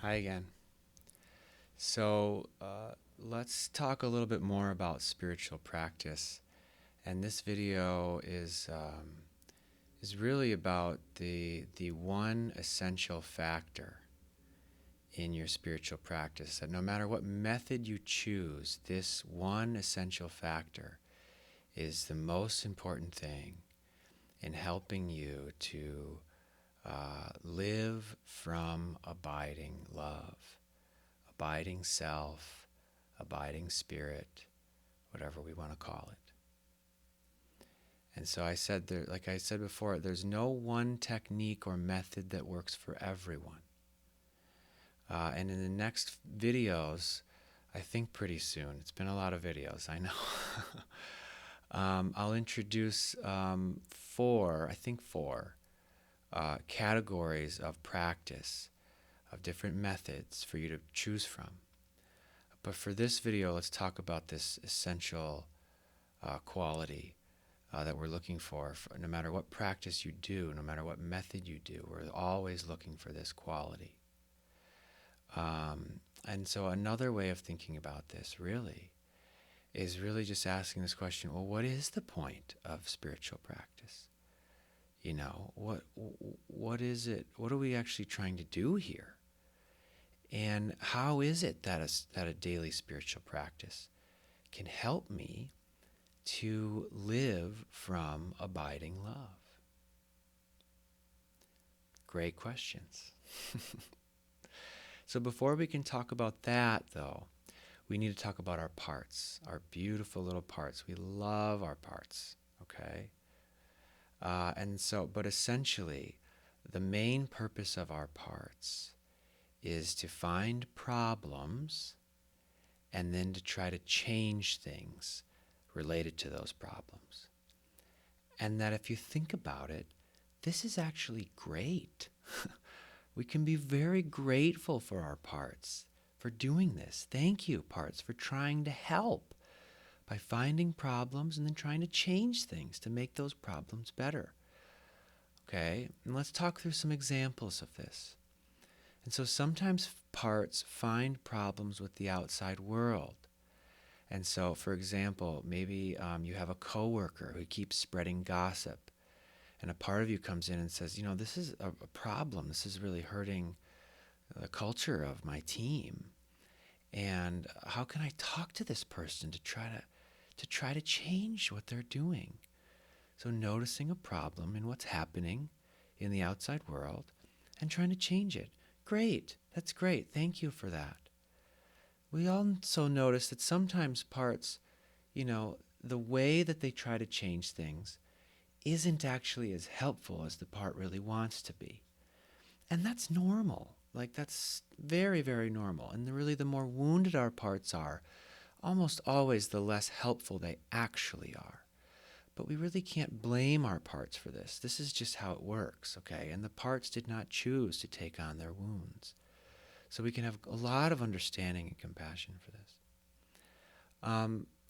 Hi again. Let's talk a little bit more about spiritual practice. And this video is really about the one essential factor in your spiritual practice. That no matter what method you choose, this one essential factor is the most important thing in helping you to live from abiding love, abiding self, abiding spirit, whatever we want to call it. And so I said, like I said before, there's no one technique or method that works for everyone. And in the next videos, I think pretty soon, it's been a lot of videos, I know, I'll introduce four categories of practice, of different methods for you to choose from. But for this video, let's talk about this essential quality that we're looking for. No matter what practice you do, no matter what method you do, we're always looking for this quality. And so another way of thinking about this really is really just asking this question, well, what is the point of spiritual practice? You know, what is it? What are we actually trying to do here? And how is it that a daily spiritual practice can help me to live from abiding love? Great questions. So before we can talk about that, though, we need to talk about our parts, our beautiful little parts. We love our parts, okay? But essentially, the main purpose of our parts is to find problems and then to try to change things related to those problems. And that if you think about it, this is actually great. We can be very grateful for our parts for doing this. Thank you, parts, for trying to help by finding problems and then trying to change things to make those problems better. Okay, and let's talk through some examples of this. And so sometimes parts find problems with the outside world. And so, for example, maybe you have a coworker who keeps spreading gossip. And a part of you comes in and says, you know, this is a problem. This is really hurting the culture of my team. And how can I talk to this person to try to change what they're doing? So noticing a problem in what's happening in the outside world and trying to change it. Great. That's great. Thank you for that. We also notice that sometimes parts, you know, the way that they try to change things isn't actually as helpful as the part really wants to be. And that's normal. Like, that's very, very normal. And really, the more wounded our parts are, almost always the less helpful they actually are. But we really can't blame our parts for this. This is just how it works, okay? And the parts did not choose to take on their wounds. So we can have a lot of understanding and compassion for this.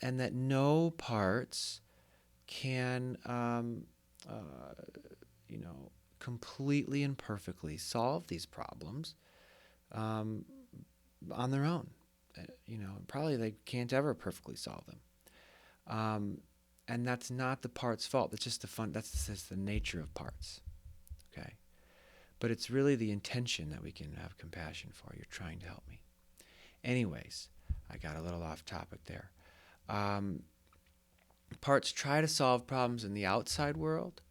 And that no parts can, completely and perfectly solve these problems on their own. Probably they can't ever perfectly solve them. And that's not the part's fault. That's just that's just the nature of parts. Okay? But it's really the intention that we can have compassion for. You're trying to help me. Anyways, I got a little off topic there. Parts try to solve problems in the outside world.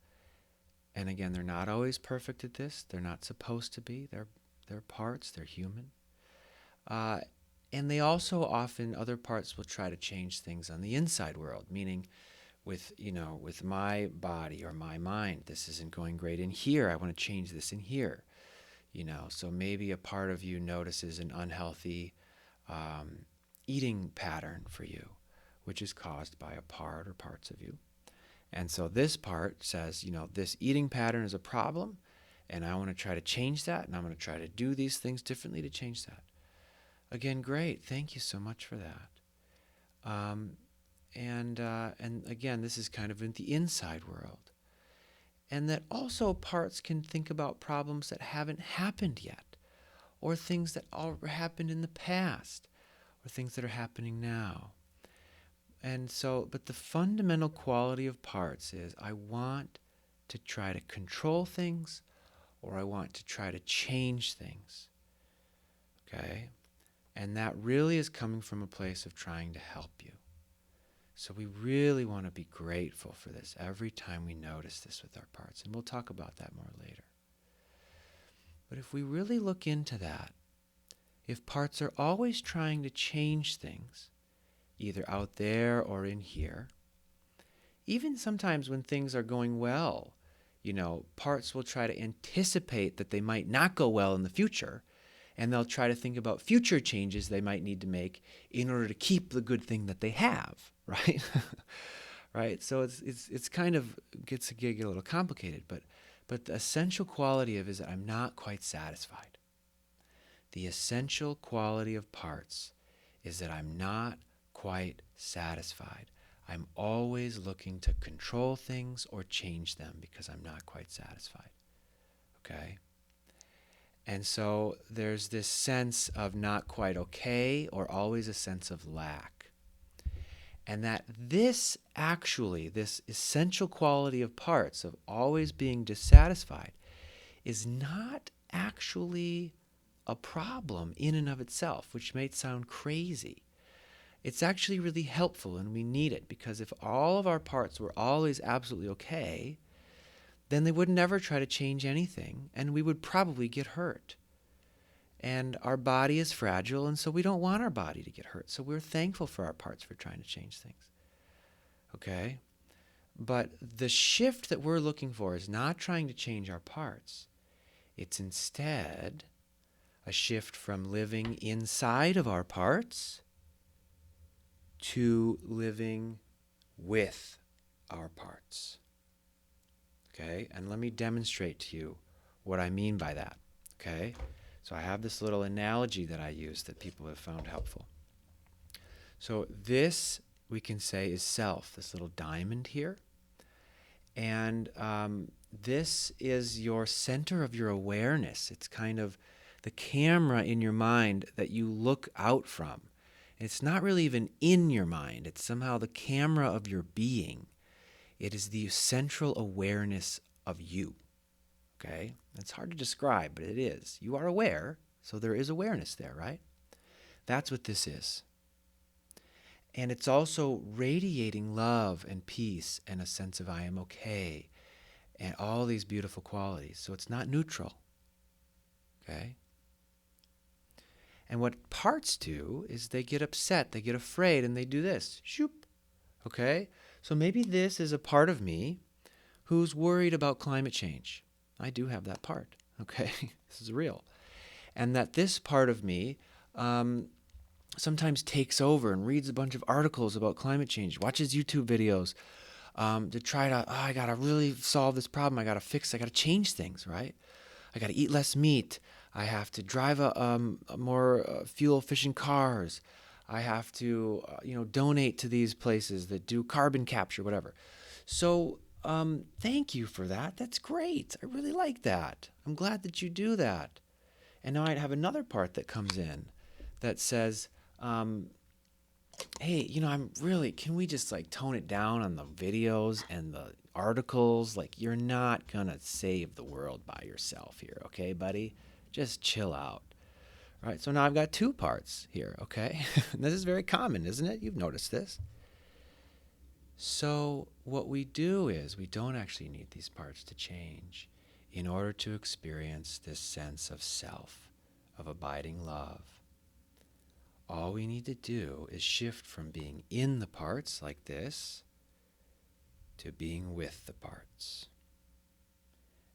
And again, they're not always perfect at this. They're not supposed to be. They're parts. They're human. And they also often, other parts will try to change things on the inside world, meaning with my body or my mind, this isn't going great in here. I want to change this in here. So maybe a part of you notices an unhealthy eating pattern for you, which is caused by a part or parts of you. And so this part says, this eating pattern is a problem, and I want to try to change that, and I'm going to try to do these things differently to change that. Again, great. Thank you so much for that. And again, this is kind of in the inside world. And that also parts can think about problems that haven't happened yet, or things that all happened in the past, or things that are happening now. And so, but the fundamental quality of parts is I want to try to control things, or I want to try to change things. Okay? And that really is coming from a place of trying to help you. So we really want to be grateful for this every time we notice this with our parts. And we'll talk about that more later. But if we really look into that, if parts are always trying to change things, either out there or in here, even sometimes when things are going well, parts will try to anticipate that they might not go well in the future, and they'll try to think about future changes they might need to make in order to keep the good thing that they have, right? Right? So it's kind of gets to get a little complicated, but the essential quality of it is that I'm not quite satisfied. The essential quality of parts is that I'm not quite satisfied. I'm always looking to control things or change them because I'm not quite satisfied. Okay? And so there's this sense of not quite okay, or always a sense of lack. And that this essential quality of parts of always being dissatisfied is not actually a problem in and of itself, which may sound crazy. It's actually really helpful, and we need it, because if all of our parts were always absolutely okay, then they would never try to change anything, and we would probably get hurt. And our body is fragile, and so we don't want our body to get hurt. So we're thankful for our parts for trying to change things. Okay? But the shift that we're looking for is not trying to change our parts. It's instead a shift from living inside of our parts to living with our parts. Okay? And let me demonstrate to you what I mean by that. Okay? So I have this little analogy that I use that people have found helpful. So this, we can say, is self, this little diamond here. And this is your center of your awareness. It's kind of the camera in your mind that you look out from. It's not really even in your mind. It's somehow the camera of your being. It is the central awareness of you. Okay? It's hard to describe, but it is. You are aware, so there is awareness there, right? That's what this is. And it's also radiating love and peace and a sense of I am okay and all these beautiful qualities. So it's not neutral. Okay? And what parts do is they get upset, they get afraid, and they do this. Shoop. Okay? So maybe this is a part of me who's worried about climate change. I do have that part. Okay? This is real. And that this part of me sometimes takes over and reads a bunch of articles about climate change, watches YouTube videos to try to, I got to really solve this problem. I got to change things, right? I got to eat less meat. I have to drive a more fuel-efficient cars. I have to, donate to these places that do carbon capture, whatever. So thank you for that. That's great. I really like that. I'm glad that you do that. And now I have another part that comes in that says, hey, can we just tone it down on the videos and the articles? You're not going to save the world by yourself here, okay, buddy? Just chill out. All right, so now I've got two parts here, okay? This is very common, isn't it? You've noticed this. So what we do is we don't actually need these parts to change in order to experience this sense of self, of abiding love. All we need to do is shift from being in the parts like this to being with the parts.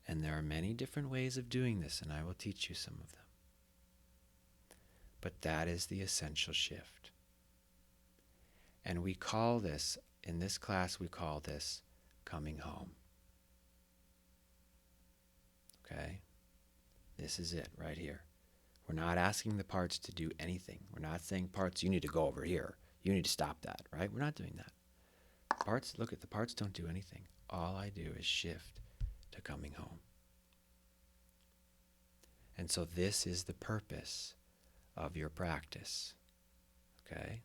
And there are many different ways of doing this, and I will teach you some of them. But that is the essential shift. And we call this, in this class, we call this coming home. Okay? This is it right here. We're not asking the parts to do anything. We're not saying, parts, you need to go over here. You need to stop that, right? We're not doing that. Parts, look at the parts don't do anything. All I do is shift to coming home. And so this is the purpose of your practice. Okay?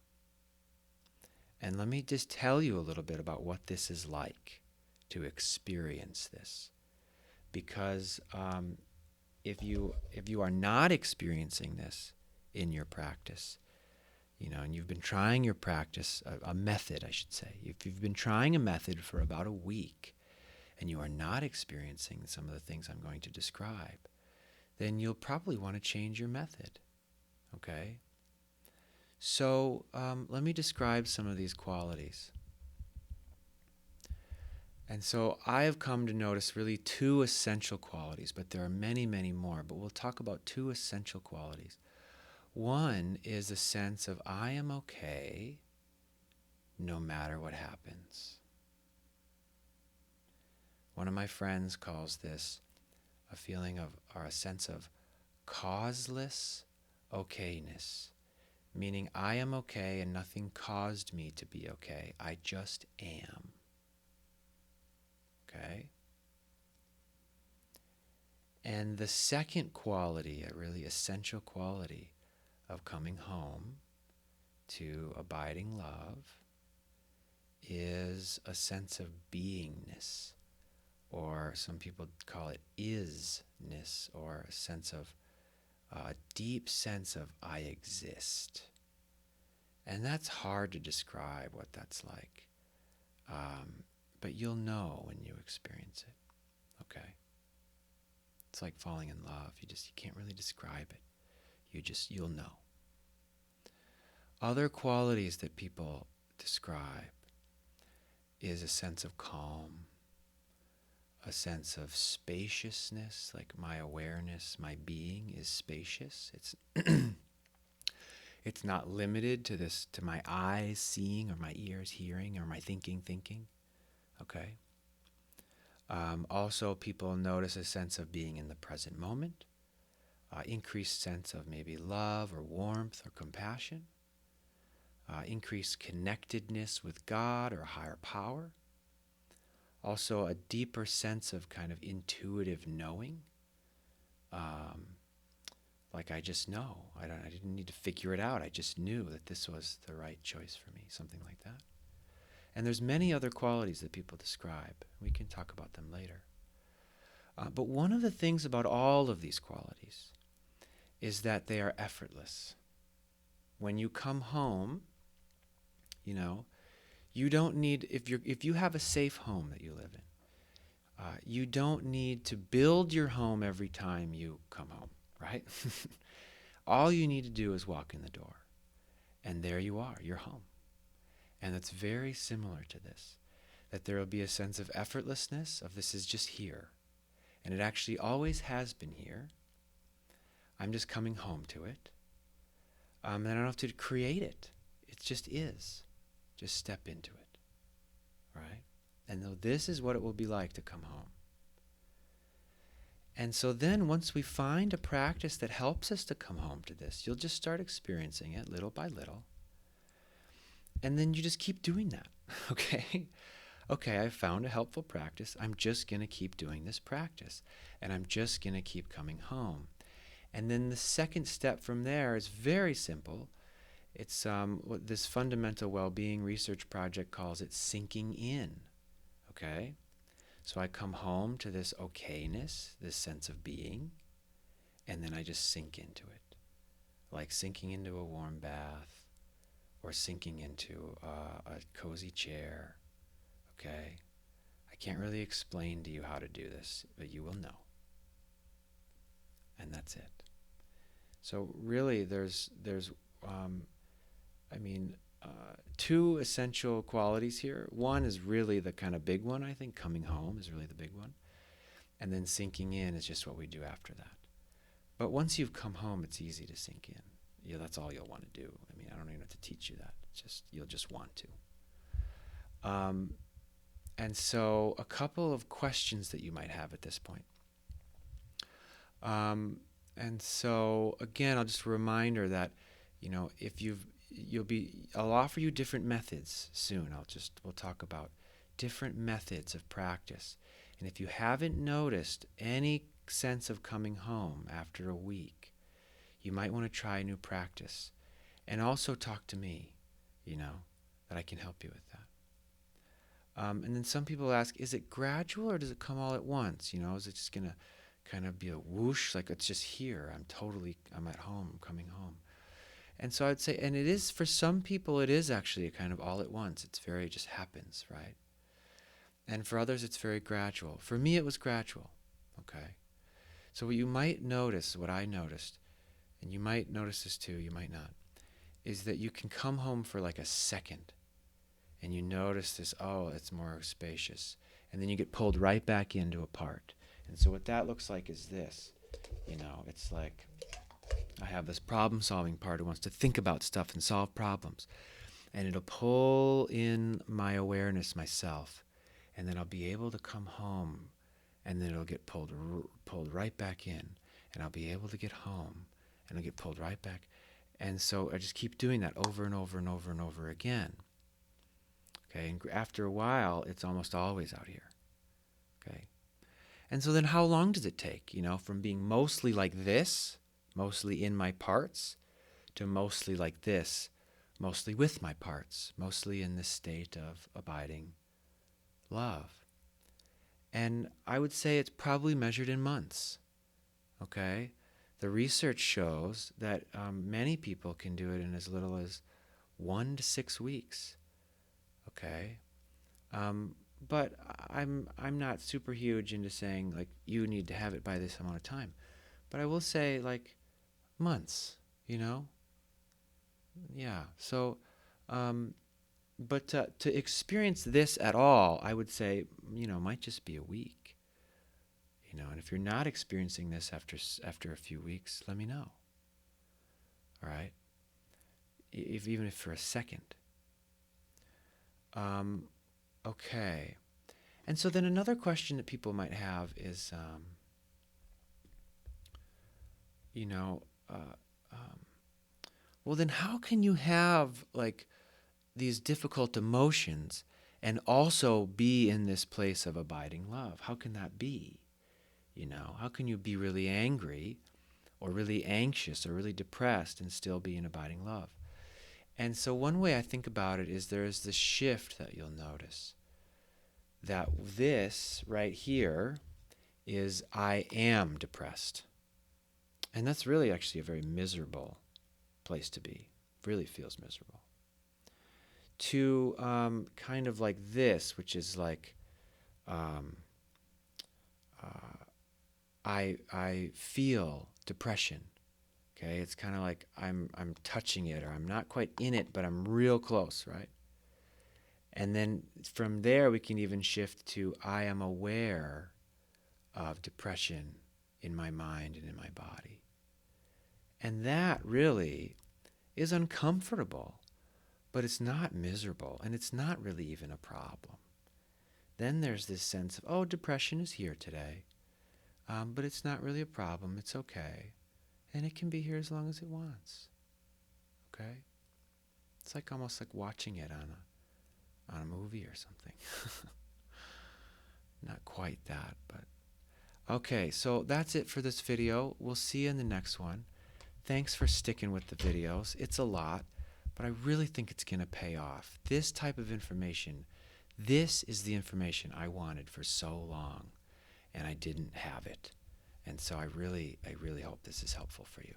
And let me just tell you a little bit about what this is like to experience this. Because if you are not experiencing this in your practice, and you've been trying your practice, a method, I should say. If you've been trying a method for about a week and you are not experiencing some of the things I'm going to describe, then you'll probably want to change your method. Okay? So let me describe some of these qualities. And so I have come to notice really two essential qualities, but there are many, many more. But we'll talk about two essential qualities. One is a sense of I am okay no matter what happens. One of my friends calls this a feeling of, or a sense of causeless okayness, meaning I am okay and nothing caused me to be okay. I just am. Okay? And the second quality, a really essential quality of coming home to abiding love, is a sense of beingness, or some people call it isness, or a sense of a deep sense of I exist. And that's hard to describe what that's like. But you'll know when you experience it. Okay? It's like falling in love. You can't really describe it. You'll know. Other qualities that people describe is a sense of calm, a sense of spaciousness, like my awareness, my being is spacious. It's not limited to my eyes seeing, or my ears hearing, or my thinking. Okay? Also, people notice a sense of being in the present moment, increased sense of maybe love or warmth or compassion, increased connectedness with God or a higher power. Also, a deeper sense of kind of intuitive knowing. Like I just know. I didn't need to figure it out. I just knew that this was the right choice for me, something like that. And there's many other qualities that people describe. We can talk about them later. But one of the things about all of these qualities is that they are effortless. When you come home, you don't need, if you have a safe home that you live in, you don't need to build your home every time you come home, right? All you need to do is walk in the door, and there you are, you're home. And it's very similar to this, that there will be a sense of effortlessness, of this is just here. And it actually always has been here. I'm just coming home to it. And I don't have to create it. It just is. Just step into it, right? And this is what it will be like to come home. And so then once we find a practice that helps us to come home to this, you'll just start experiencing it little by little. And then you just keep doing that, okay? Okay, I found a helpful practice. I'm just going to keep doing this practice. And I'm just going to keep coming home. And then the second step from there is very simple. It's what this fundamental well-being research project calls it sinking in, okay? So I come home to this okayness, this sense of being, and then I just sink into it. Like sinking into a warm bath, or sinking into a cozy chair, okay? I can't really explain to you how to do this, but you will know. And that's it. So really there's two essential qualities here. One is really the kind of big one, I think. Coming home is really the big one. And then sinking in is just what we do after that. But once you've come home, it's easy to sink in. That's all you'll want to do. I don't even have to teach you that. You'll just want to. And so a couple of questions that you might have at this point. And so again, I'll just a reminder that, I'll offer you different methods soon. We'll talk about different methods of practice. And if you haven't noticed any sense of coming home after a week, you might want to try a new practice. And also talk to me, that I can help you with that. And then some people ask, is it gradual or does it come all at once? Is it just going to kind of be a whoosh, like it's just here? I'm at home, I'm coming home. And so I'd say, and it is, for some people, it is actually a kind of all at once. It just happens, right? And for others, it's very gradual. For me, it was gradual, okay? So what you might notice, what I noticed, and you might notice this too, you might not, is that you can come home for like a second and you notice this, oh, it's more spacious. And then you get pulled right back into a part. And so what that looks like is this. It's like I have this problem-solving part who wants to think about stuff and solve problems. And it'll pull in my awareness, myself. And then I'll be able to come home. And then it'll get pulled right back in. And I'll be able to get home. And it'll get pulled right back. And so I just keep doing that over and over and over and over again. Okay, and after a while, it's almost always out here. Okay, and so then how long does it take, from being mostly like this, mostly in my parts, to mostly like this, mostly with my parts, mostly in this state of abiding love? And I would say it's probably measured in months. Okay? The research shows that many people can do it in as little as 1 to 6 weeks. Okay, but I'm not super huge into saying like you need to have it by this amount of time. But I will say like months. Yeah. So, but to experience this at all, I would say might just be a week. And if you're not experiencing this after a few weeks, let me know. All right? Even if for a second. Okay. And so then another question that people might have is, well then how can you have like these difficult emotions and also be in this place of abiding love? How can that be? How can you be really angry or really anxious or really depressed and still be in abiding love? And so one way I think about it is there is this shift that you'll notice. That this right here is I am depressed. And that's really actually a very miserable place to be. It really feels miserable. To kind of like this, which is like I feel depression. Okay, it's kind of like I'm touching it, or I'm not quite in it, but I'm real close, right? And then from there we can even shift to I am aware of depression in my mind and in my body. And that really is uncomfortable, but it's not miserable, and it's not really even a problem. Then there's this sense of, oh, depression is here today, but it's not really a problem, it's okay. And it can be here as long as it wants. Okay? It's like almost like watching it on a movie or something. Not quite that, but okay, so that's it for this video. We'll see you in the next one. Thanks for sticking with the videos. It's a lot, but I really think it's going to pay off. This type of information, this is the information I wanted for so long, and I didn't have it. And so I really hope this is helpful for you.